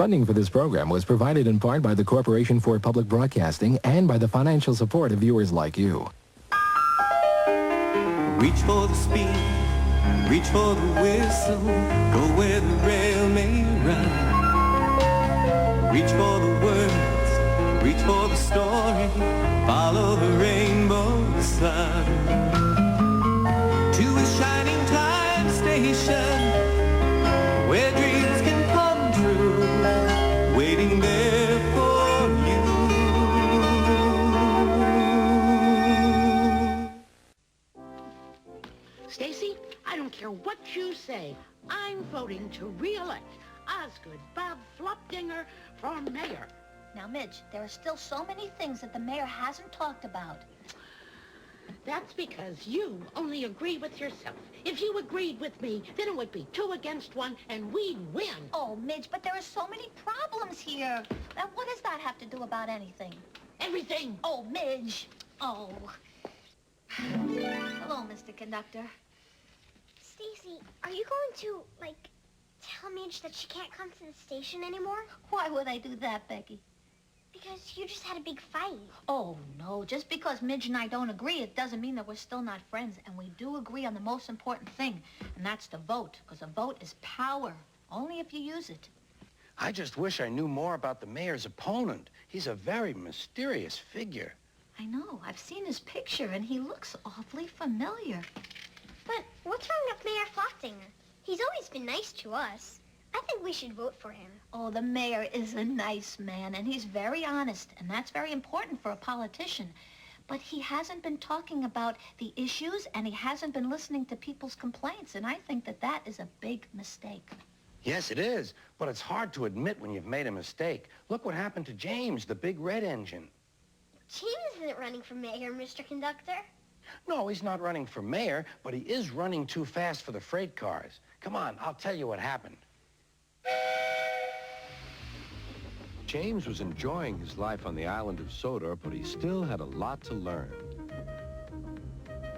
Funding for this program was provided in part by the Corporation for Public Broadcasting and by the financial support of viewers like you. Reach for the speed, reach for the whistle, go where the rail may run. Reach for the words, reach for the story, follow the rainbow sun. To a shining time station, where dreams can come true, waiting there for you. Stacy, I don't care what you say. I'm voting to re-elect Osgood Bob Flopdinger for mayor. Now, Midge, there are still so many things that the mayor hasn't talked about. That's because you only agree with yourself. If you agreed with me, then it would be 2 against 1, and we'd win. Oh, Midge, but there are so many problems here. Now, what does that have to do about anything? Everything. Oh, Midge. Oh. Hello, Mr. Conductor. Stacy, are you going to, tell Midge that she can't come to the station anymore? Why would I do that, Becky? Because you just had a big fight. Oh, no. Just because Midge and I don't agree, it doesn't mean that we're still not friends. And we do agree on the most important thing, and that's the vote. Because a vote is power, only if you use it. I just wish I knew more about the mayor's opponent. He's a very mysterious figure. I know. I've seen his picture, and he looks awfully familiar. But what's wrong with Mayor Flopdinger? He's always been nice to us. I think we should vote for him. Oh, the mayor is a nice man, and he's very honest, and that's very important for a politician. But he hasn't been talking about the issues, and he hasn't been listening to people's complaints, and I think that that is a big mistake. Yes, it is, but it's hard to admit when you've made a mistake. Look what happened to James, the big red engine. James isn't running for mayor, Mr. Conductor. No, he's not running for mayor, but he is running too fast for the freight cars. Come on, I'll tell you what happened. James was enjoying his life on the island of Sodor, but he still had a lot to learn.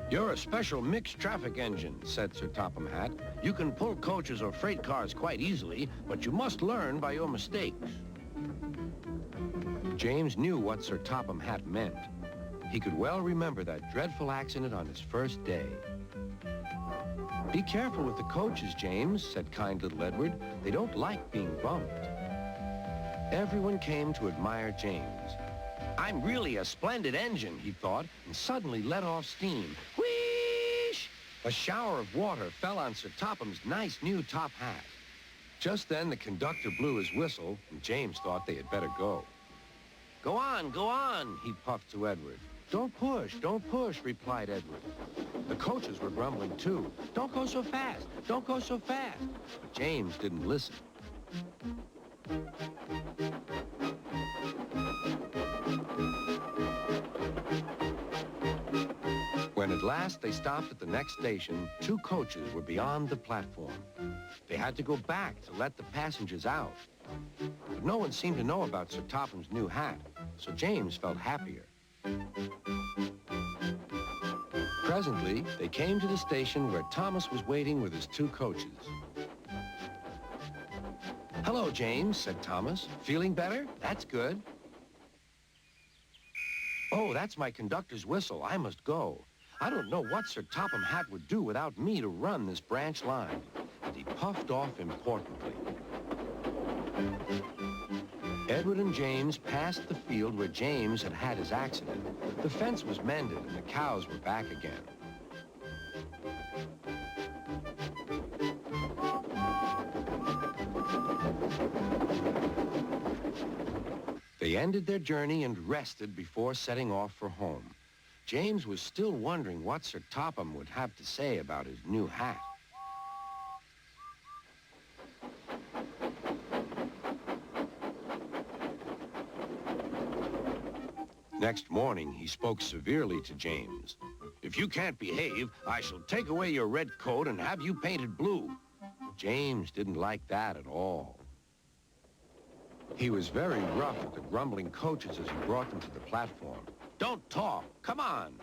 "You're a special mixed traffic engine," said Sir Topham Hatt. "You can pull coaches or freight cars quite easily, but you must learn by your mistakes." James knew what Sir Topham Hatt meant. He could well remember that dreadful accident on his first day. "Be careful with the coaches, James," said kind little Edward. "They don't like being bumped." Everyone came to admire James. "I'm really a splendid engine," he thought, and suddenly let off steam. Whoosh! A shower of water fell on Sir Topham's nice new top hat. Just then, the conductor blew his whistle, and James thought they had better go. Go on," he puffed to Edward. Don't push," replied Edward. The coaches were grumbling too. Don't go so fast. But James didn't listen. When at last they stopped at the next station, 2 coaches were beyond the platform. They had to go back to let the passengers out. But no one seemed to know about Sir Topham's new hat, so James felt happier. Presently, they came to the station where Thomas was waiting with his 2 coaches. "Hello, James," said Thomas. "Feeling better? That's good." "Oh, that's my conductor's whistle. I must go. I don't know what Sir Topham Hatt would do without me to run this branch line." And he puffed off importantly. Edward and James passed the field where James had had his accident. The fence was mended and the cows were back again. They ended their journey and rested before setting off for home. James was still wondering what Sir Topham would have to say about his new hat. Next morning, he spoke severely to James. "If you can't behave, I shall take away your red coat and have you painted blue." James didn't like that at all. He was very rough with the grumbling coaches as he brought them to the platform. "Don't talk. Come on."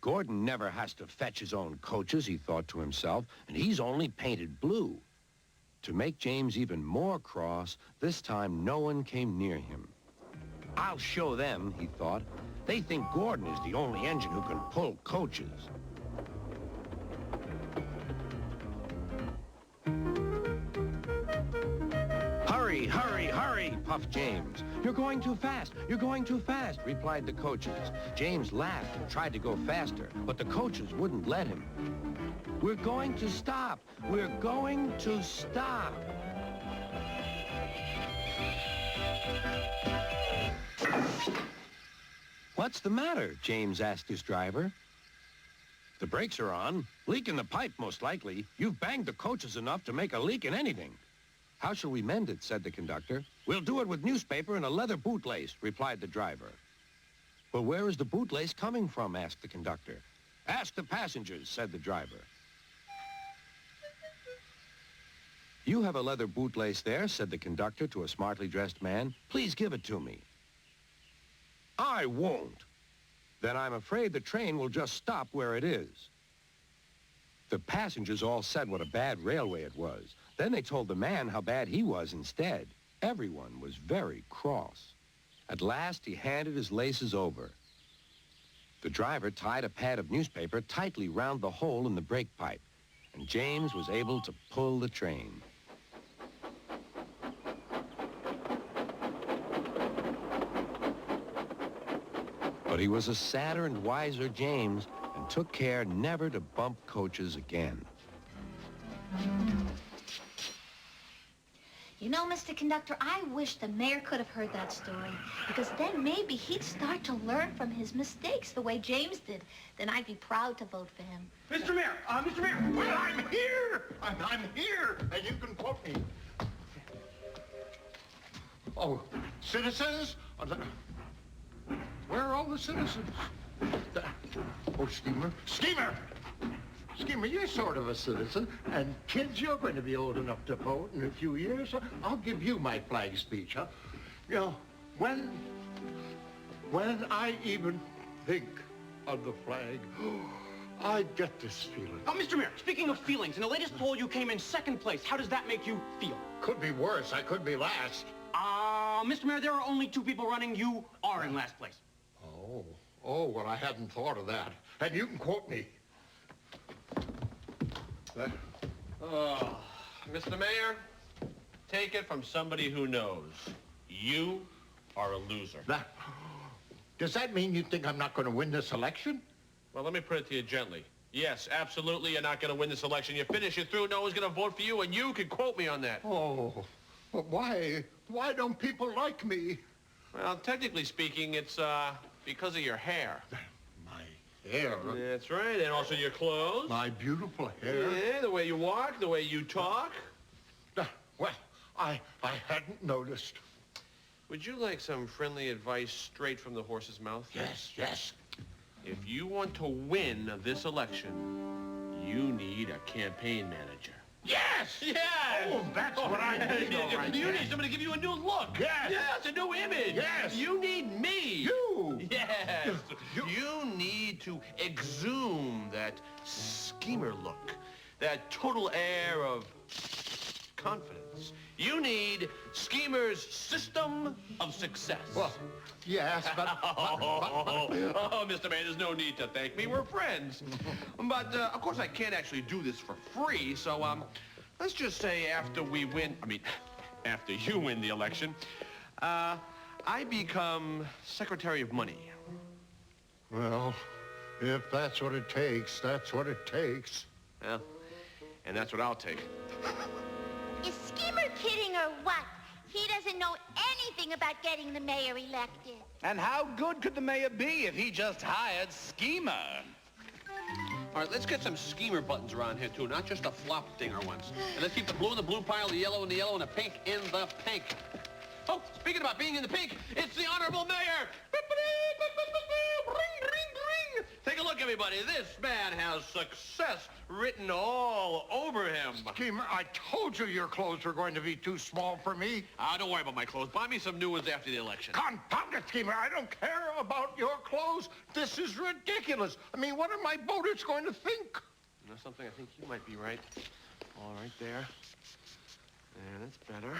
Gordon never has to fetch his own coaches, he thought to himself, and he's only painted blue. To make James even more cross, this time no one came near him. I'll show them, he thought. They think Gordon is the only engine who can pull coaches. Hurry, hurry, hurry, puffed James. You're going too fast. You're going too fast, replied the coaches. James laughed and tried to go faster, but the coaches wouldn't let him. We're going to stop. We're going to stop. What's the matter? James asked his driver. The brakes are on. Leak in the pipe, most likely. You've banged the coaches enough to make a leak in anything. How shall we mend it? Said the conductor. We'll do it with newspaper and a leather bootlace, replied the driver. But where is the bootlace coming from? Asked the conductor. Ask the passengers, said the driver. You have a leather bootlace there, said the conductor to a smartly dressed man. Please give it to me. I won't. Then I'm afraid the train will just stop where it is. The passengers all said what a bad railway it was. Then they told the man how bad he was instead. Everyone was very cross. At last, he handed his laces over. The driver tied a pad of newspaper tightly round the hole in the brake pipe, and James was able to pull the train. But he was a sadder and wiser James and took care never to bump coaches again. You know, Mr. Conductor, I wish the mayor could have heard that story, because then maybe he'd start to learn from his mistakes the way James did. Then I'd be proud to vote for him. Mr. Mayor, well, I'm here. I'm here, and you can quote me. Oh, citizens? Where are all the citizens? Oh, Schemer. Schemer, you're sort of a citizen, and kids, you're going to be old enough to vote in a few years. I'll give you my flag speech, huh? You know, when I even think of the flag, I get this feeling. Oh, Mr. Mayor, speaking of feelings, in the latest poll you came in second place. How does that make you feel? Could be worse. I could be last. Mr. Mayor, there are only 2 people running. You are in last place. Oh, well, I hadn't thought of that. And you can quote me. Mr. Mayor, take it from somebody who knows. You are a loser. Does that mean you think I'm not going to win this election? Well, let me put it to you gently. Yes, absolutely, you're not going to win this election. You finish it through, no one's going to vote for you, and you can quote me on that. Oh, but why? Why don't people like me? Well, technically speaking, it's because of your hair. My hair? That's right, and also your clothes. My beautiful hair? Yeah, the way you walk, the way you talk. Well, I hadn't noticed. Would you like some friendly advice straight from the horse's mouth? Yes. If you want to win this election, you need a campaign manager. Yes! Yes! Oh, that's what I need, all right. You need somebody to give you a new look. Yes! Yes, a new image. Yes! You need me. You! Yes! You need to exhume that schemer look, that total air of confidence. You need Schemer's system of success. Well, yes, but... Oh, Mr. Mayor, there's no need to thank me. We're friends. But, of course, I can't actually do this for free, so, let's just say after you win the election, I become Secretary of Money. Well, if that's what it takes, that's what it takes. Well, and that's what I'll take. Is Schemer kidding or what? He doesn't know anything about getting the mayor elected. And how good could the mayor be if he just hired Schemer? All right, let's get some schemer buttons around here, too, not just a flop dinger ones. And let's keep the blue in the blue pile, the yellow in the yellow, and the pink in the pink. Oh, speaking about being in the pink, it's the Honorable Mayor! Take a look, everybody. This man has success written all over him. Schemer, I told you your clothes were going to be too small for me. Don't worry about my clothes. Buy me some new ones after the election. Confound it, Schemer. I don't care about your clothes. This is ridiculous. I mean, what are my voters going to think? You know something? I think you might be right. All right there. Yeah, that's better.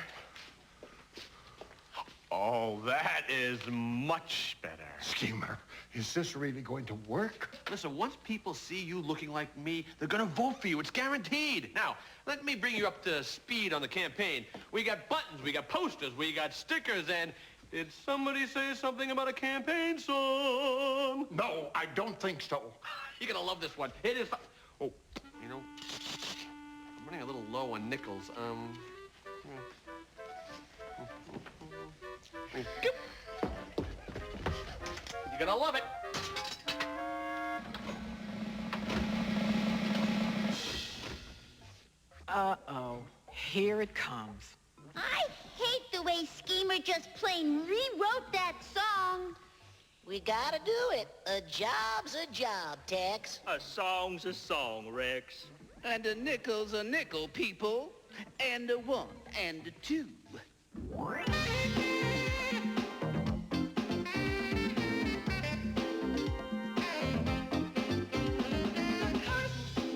Oh, that is much better. Schemer, is this really going to work? Listen, once people see you looking like me, they're gonna vote for you. It's guaranteed. Now, let me bring you up to speed on the campaign. We got buttons, we got posters, we got stickers, and did somebody say something about a campaign song? No, I don't think so. You're gonna love this one. It is... Oh, you know, I'm running a little low on nickels. You're gonna love it. Uh-oh. Here it comes. I hate the way Schemer just plain rewrote that song. We gotta do it. A job's a job, Tex. A song's a song, Rex. And a nickel's a nickel, people. And a 1 and a 2.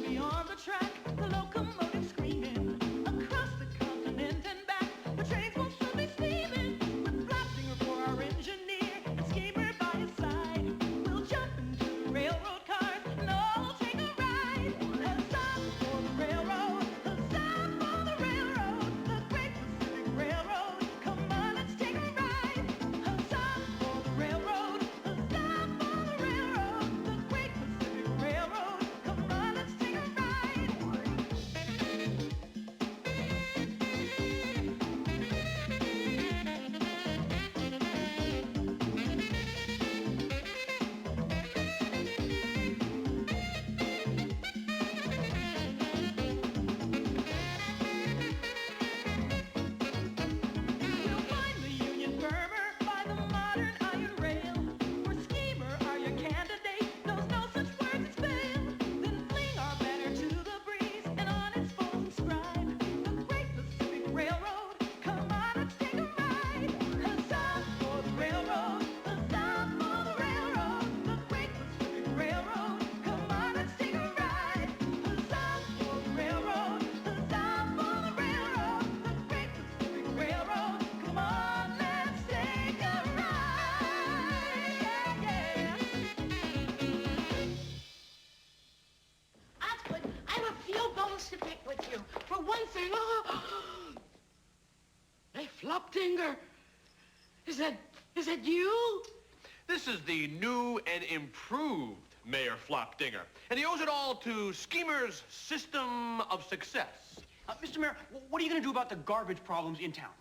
Beyond the track, the locomotive screaming across the continent and back. The trains will soon be steaming with Flapsinger for our engineer and Schemer by his side. We'll jump into the railroad cars and all take a ride. Huzzah for the railroad! Huzzah for the railroad! The Great Pacific Railroad! Come on, let's take a ride. Huzzah for the railroad! Huzzah for the railroad! The Great Pacific Railroad! Come on, let's take a ride. We'll find the Union firmer by the modern iron rail. For Schemer, are your candidate knows no such words as fail. Then fling our banner to the breeze and on its folds inscribe the Great Pacific Railroad. Come on, let's take a ride. Huzzah for the railroad! Huzzah for the railroad! The Great Pacific Railroad. Come on, let's take a ride. Huzzah for the railroad! Huzzah for the railroad! The Great Pacific Railroad. Come on, let's take a ride. Yeah, yeah. Osgood, I have a few bones to pick with you. For one thing, hey, Flopdinger, is that you? This is the new and improved Mayor Flopdinger. And he owes it all to Schemer's system of success. Mr. Mayor, what are you going to do about the garbage problems in town?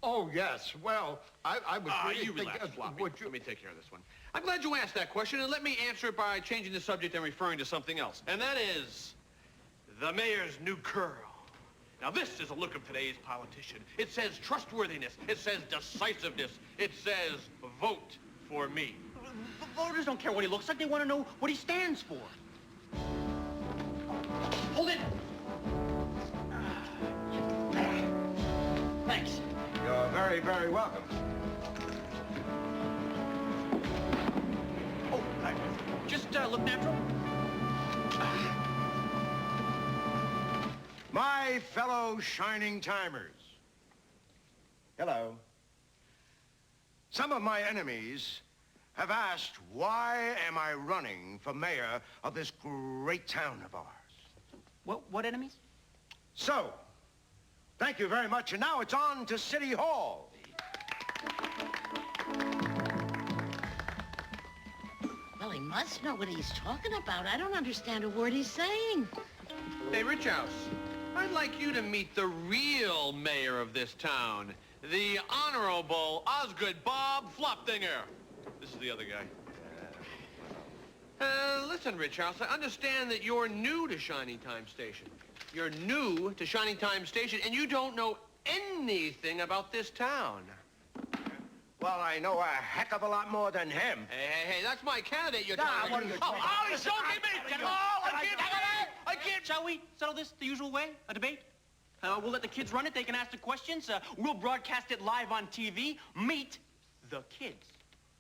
Oh, yes. Well, I was really You relax, thinking... Floppy. would you... Let me take care of this one. I'm glad you asked that question, and let me answer it by changing the subject and referring to something else. And that is the mayor's new curl. Now, this is a look of today's politician. It says trustworthiness. It says decisiveness. It says vote for me. Voters don't care what he looks like. They want to know what he stands for. Hold it. Thanks. You're very, very welcome. Oh, just look natural. My fellow shining timers. Hello. Some of my enemies have asked, why am I running for mayor of this great town of ours? What enemies? So, thank you very much, and now it's on to City Hall. Well, he must know what he's talking about. I don't understand a word he's saying. Hey, Rich House, I'd like you to meet the real mayor of this town, the Honorable Osgood Bob Flopdinger. This is the other guy. Listen, Rich House, I understand that you're new to Shining Time Station. You're new to Shining Time Station, and you don't know anything about this town. Well, I know a heck of a lot more than him. Hey, that's my candidate you're Nah, talking what are you about. talking Oh, about? he's talking me! I can't. Shall we settle this the usual way? A debate? We'll let the kids run it. They can ask the questions. We'll broadcast it live on TV. Meet the kids.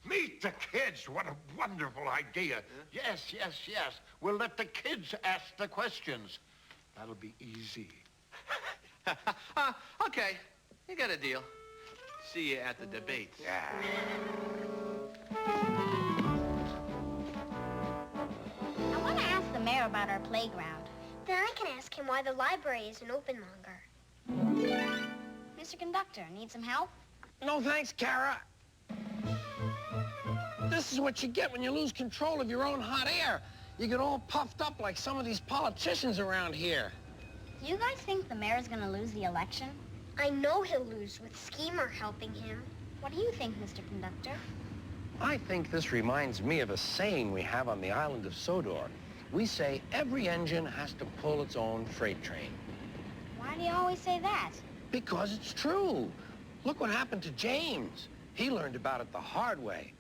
Meet the kids. What a wonderful idea. Yes, yes, yes. We'll let the kids ask the questions. That'll be easy. Okay, you got a deal. See you at the debate. I want to ask the mayor about our playground. Then I can ask him why the library isn't open longer. Mr. Conductor, need some help? No thanks, Kara. This is what you get when you lose control of your own hot air. You get all puffed up like some of these politicians around here. You guys think the mayor's gonna lose the election? I know he'll lose with Schemer helping him. What do you think, Mr. Conductor? I think this reminds me of a saying we have on the island of Sodor. We say every engine has to pull its own freight train. Why do you always say that? Because it's true. Look what happened to James. He learned about it the hard way.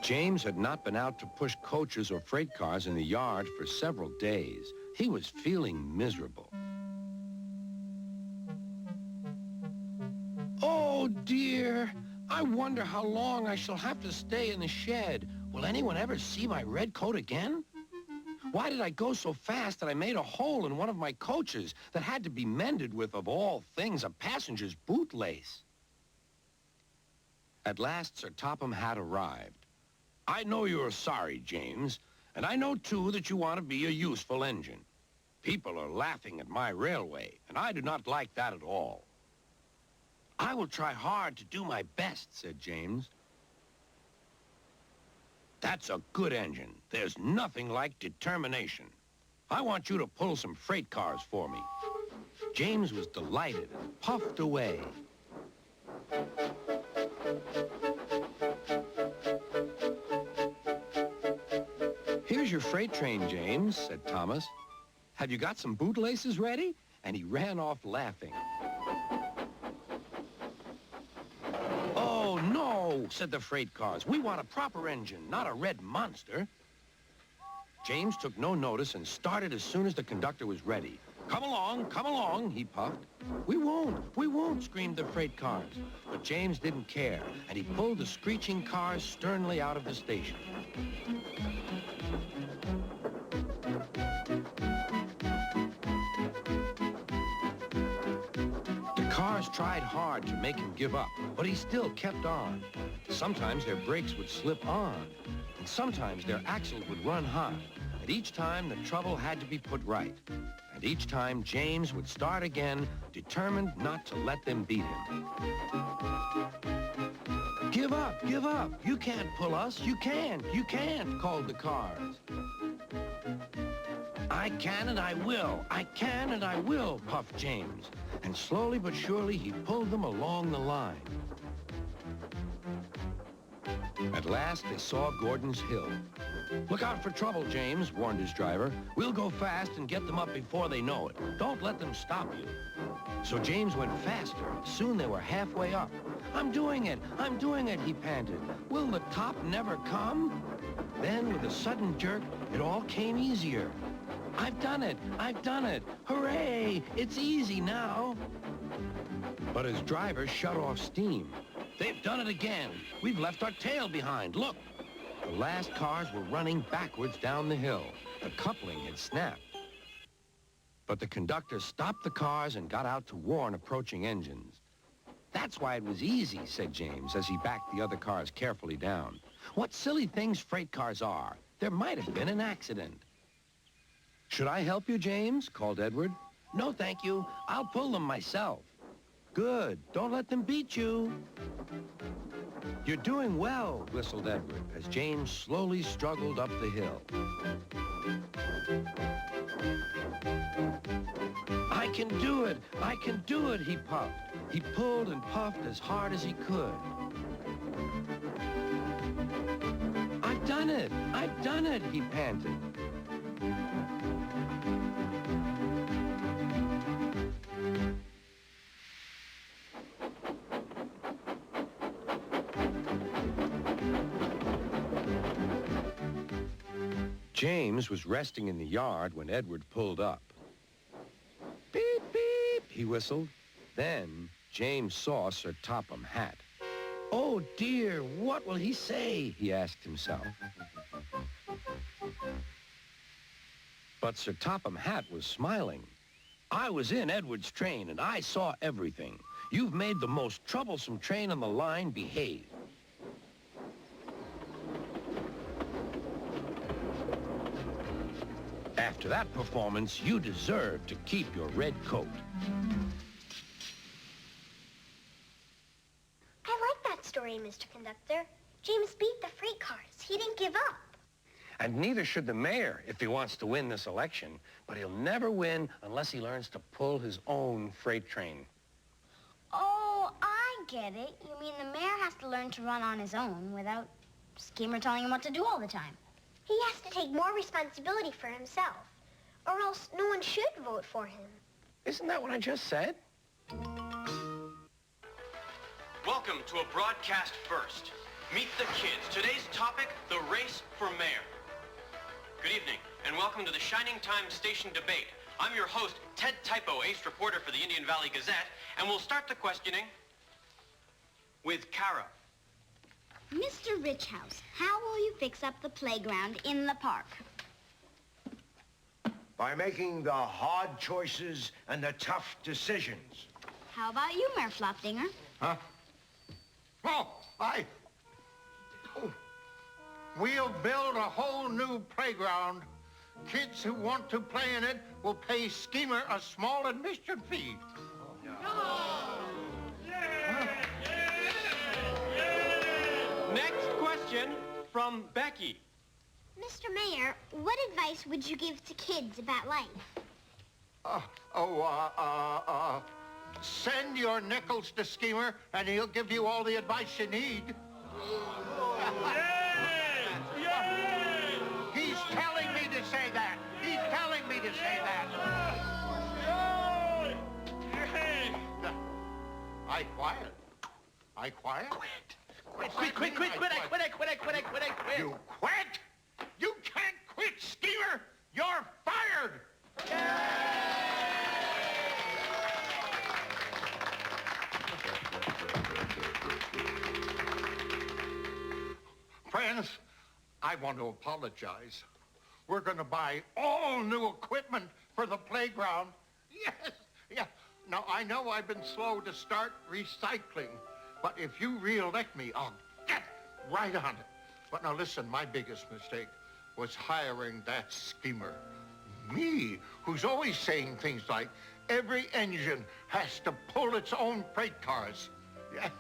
James had not been out to push coaches or freight cars in the yard for several days. He was feeling miserable. Oh, dear. I wonder how long I shall have to stay in the shed. Will anyone ever see my red coat again? Why did I go so fast that I made a hole in one of my coaches that had to be mended with, of all things, a passenger's bootlace? At last, Sir Topham Hatt arrived. I know you're sorry, James, and I know, too, that you want to be a useful engine. People are laughing at my railway, and I do not like that at all. I will try hard to do my best, said James. That's a good engine. There's nothing like determination. I want you to pull some freight cars for me. James was delighted and puffed away. Here's your freight train, James, said Thomas. Have you got some bootlaces ready? And he ran off laughing. Oh, no, said the freight cars. We want a proper engine, not a red monster. James took no notice and started as soon as the conductor was ready. Come along, he puffed. We won't, screamed the freight cars. But James didn't care, and he pulled the screeching cars sternly out of the station. The cars tried hard to make him give up, but he still kept on. Sometimes their brakes would slip on, and sometimes their axles would run hot. And each time the trouble had to be put right. And each time James would start again, determined not to let them beat him. Give up, you can't pull us, you can't, called the cars. I can and I will, puffed James. And slowly but surely he pulled them along the line. At last they saw Gordon's Hill. Look out for trouble, James, warned his driver. We'll go fast and get them up before they know it. Don't let them stop you. So James went faster. Soon they were halfway up. I'm doing it, he panted. Will the top never come? Then, with a sudden jerk, it all came easier. I've done it. Hooray! It's easy now. But his driver shut off steam. They've done it again. We've left our tail behind. Look. The last cars were running backwards down the hill. The coupling had snapped. But the conductor stopped the cars and got out to warn approaching engines. That's why it was easy, said James, as he backed the other cars carefully down. What silly things freight cars are. There might have been an accident. Should I help you, James? Called Edward. No, thank you. I'll pull them myself. Good. Don't let them beat you. You're doing well, whistled Edward, as James slowly struggled up the hill. I can do it, he puffed. He pulled and puffed as hard as he could. I've done it, he panted. James was resting in the yard when Edward pulled up. Beep, beep, he whistled. Then James saw Sir Topham Hatt. Oh, dear, what will he say? He asked himself. But Sir Topham Hatt was smiling. I was in Edward's train, and I saw everything. You've made the most troublesome train on the line behave. After that performance, you deserve to keep your red coat. I like that story, Mr. Conductor. James beat the freight cars. He didn't give up. And neither should the mayor if he wants to win this election. But he'll never win unless he learns to pull his own freight train. Oh, I get it. You mean the mayor has to learn to run on his own without Schemer telling him what to do all the time. He has to take more responsibility for himself, or else no one should vote for him. Isn't that what I just said? Welcome to a broadcast first. Meet the kids. Today's topic, the race for mayor. Good evening, and welcome to the Shining Time Station debate. I'm your host, Ted Typo, ace reporter for the Indian Valley Gazette, and we'll start the questioning with Kara. Mr. Richhouse, how will you fix up the playground in the park? By making the hard choices and the tough decisions. How about you, Mayor Flopdinger? Huh? Oh, we'll build a whole new playground. Kids who want to play in it will pay Schemer a small admission fee. Next question from Becky. Mr. Mayor, what advice would you give to kids about life? Send your nickels to Schemer, and he'll give you all the advice you need. He's telling me to say that. He's telling me to say that. I quiet. I quiet? Quit. I quit. You quit? You can't quit, Schemer! You're fired! Friends, I want to apologize. We're going to buy all new equipment for the playground. Yes, yeah. Now, I know I've been slow to start recycling, but if you re-elect me, I'll get right on it. But now listen, my biggest mistake was hiring that Schemer. Me, who's always saying things like, every engine has to pull its own freight cars. Yes,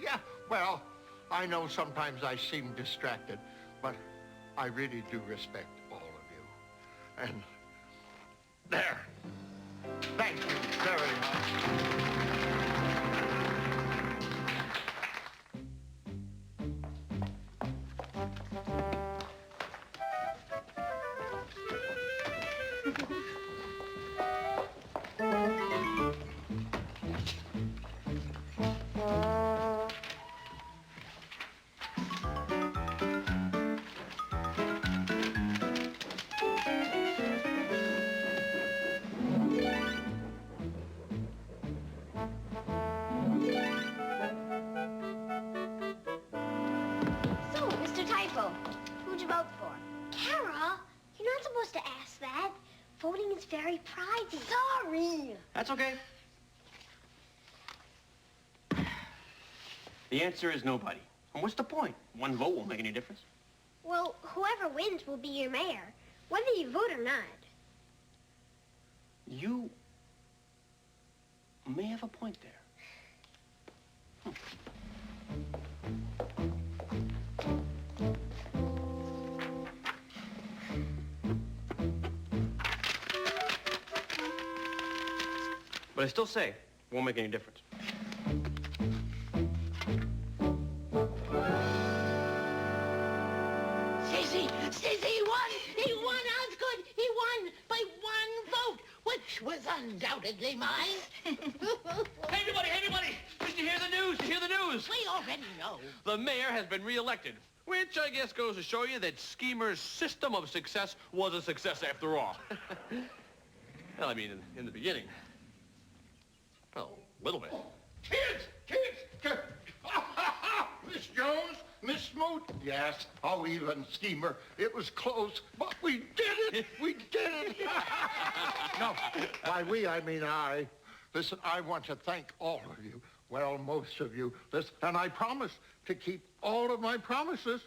yeah, well, I know sometimes I seem distracted, but I really do respect all of you. And there. Thank you very much. So, Mr. Typo, who'd you vote for? Kara, you're not supposed to ask that. Voting is very private. Sorry. That's okay. The answer is nobody. And what's the point? One vote won't make any difference. Well, whoever wins will be your mayor, whether you vote or not. You may have a point there. But I still say, it won't make any difference. Stacey, he won! He won, Osgood! He won by one vote, which was undoubtedly mine. Hey, everybody! Did you hear the news? Did you hear the news? We already know. The mayor has been reelected, which I guess goes to show you that Schemer's system of success was a success after all. Well, I mean, in the beginning. Well, a little bit. Kids! Jones, Miss Smoot? Yes. Oh, even Schemer. It was close, but we did it. We did it. No, by we, I mean I. Listen, I want to thank all of you. Well, most of you. Listen, and I promise to keep all of my promises.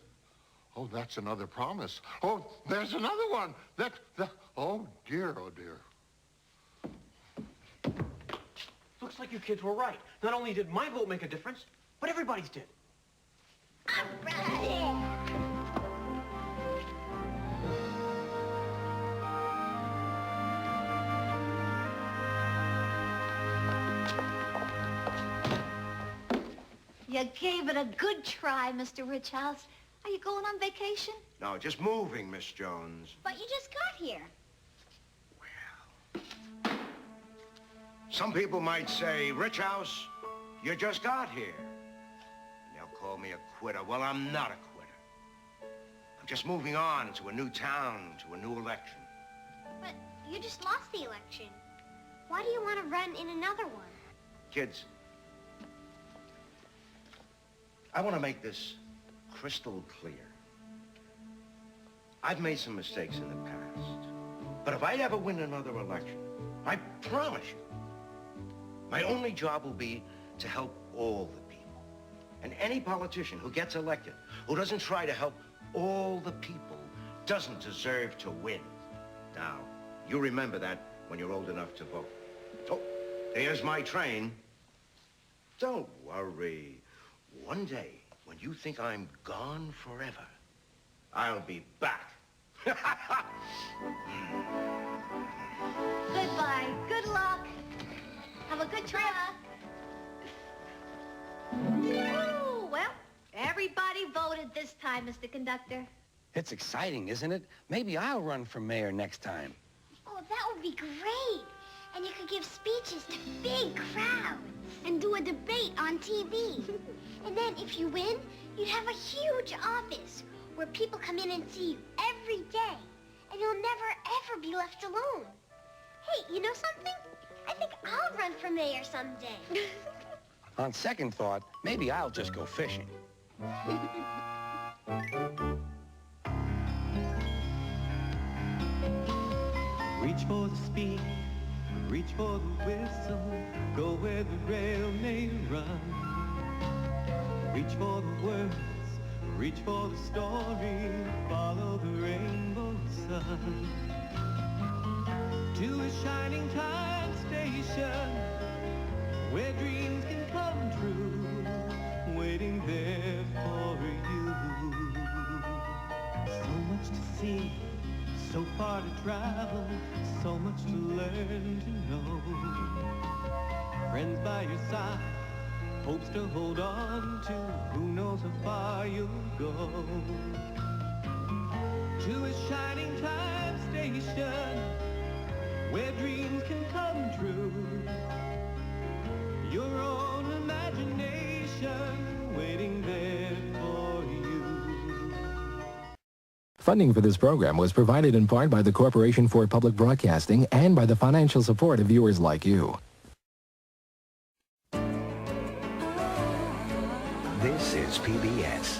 Oh, that's another promise. Oh, there's another one. Oh, dear, oh, dear. Looks like you kids were right. Not only did my vote make a difference, but everybody's did. You gave it a good try, Mr. Richhouse. Are you going on vacation? No, just moving, Miss Jones. But you just got here. Some people might say, Richhouse, you just got here. They'll call me a quitter. Well, I'm not a quitter. I'm just moving on to a new town, to a new election. But you just lost the election. Why do you want to run in another one? Kids, I want to make this crystal clear. I've made some mistakes in the past. But if I ever win another election, I promise you, my only job will be to help all the people. And any politician who gets elected, who doesn't try to help all the people, doesn't deserve to win. Now, you remember that when you're old enough to vote. Oh, there's my train. Don't worry. One day, when you think I'm gone forever, I'll be back. Goodbye. Good luck. Have a good trip. Ooh, well, everybody voted this time, Mr. Conductor. It's exciting, isn't it? Maybe I'll run for mayor next time. Oh, that would be great. And you could give speeches to big crowds and do a debate on TV. And then if you win, you'd have a huge office where people come in and see you every day. And you'll never, ever be left alone. Hey, you know something? I think I'll run for mayor someday. On second thought, maybe I'll just go fishing. Reach for the speed, reach for the whistle, go where the rail may run. Reach for the words, reach for the story, follow the rainbow sun. To a shining time station, where dreams can come true, waiting there for you. So much to see, so far to travel, so much to learn to know. Friends by your side, hopes to hold on to, who knows how far you'll go. To a shining time station, where dreams can come true. Your own imagination waiting there for you. Funding for this program was provided in part by the Corporation for Public Broadcasting and by the financial support of viewers like you. This is PBS.